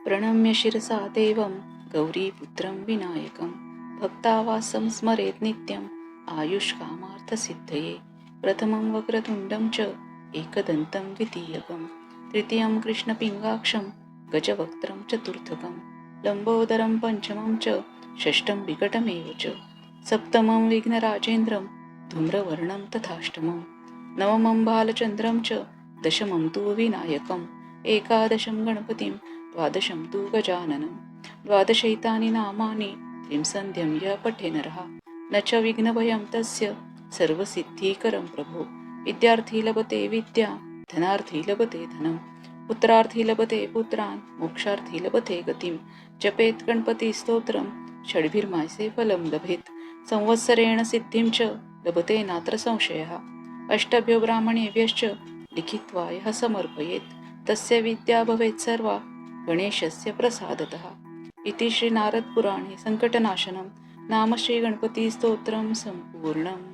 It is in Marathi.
प्रणम्य शिरसा देवं गौरीपुत्रं विनायकं भक्तावासं स्मरेत् नित्यम् आयुष्कामार्थसिद्धये। प्रथमं वक्रतुण्डं च एकदन्तं द्वितीयकं तृतीयं कृष्णपिङ्गाक्षं गजवक्त्रं चतुर्थकं लम्बोदरं पञ्चमं च षष्ठं विकटमेव च सप्तमं विघ्नराजेन्द्रं धूम्रवर्णं तथाष्टमं नवमं बालचन्द्रं च दशमं तु विनायकम् एकादशं गणपतिं द्वादशं तु गजाननं द्वादशैतानि नामानि त्रिंसन्ध्यं यः पठे नरः न च विघ्नभयं तस्य सर्वसिद्धिकरं प्रभो। विद्यार्थी लभते विद्या धनार्थी लभते धनं पुत्रार्थी लभते पुत्रान् मोक्षार्थी लभते गतिं जपेत् गणपतिस्तोत्रं षड्भिर्मासे फलं लभेत् संवत्सरेण सिद्धिं च लभते नात्र संशयः। अष्टभ्यो ब्राह्मणेभ्यश्च लिखित्वा यः समर्पयेत् तस्य विद्या भवेत् सर्वा गणेशस्य प्रसादतः। इति श्रीनारदपुराणे संकटनाशनं नाम श्रीगणपतिस्तोत्रं सम्पूर्णम्।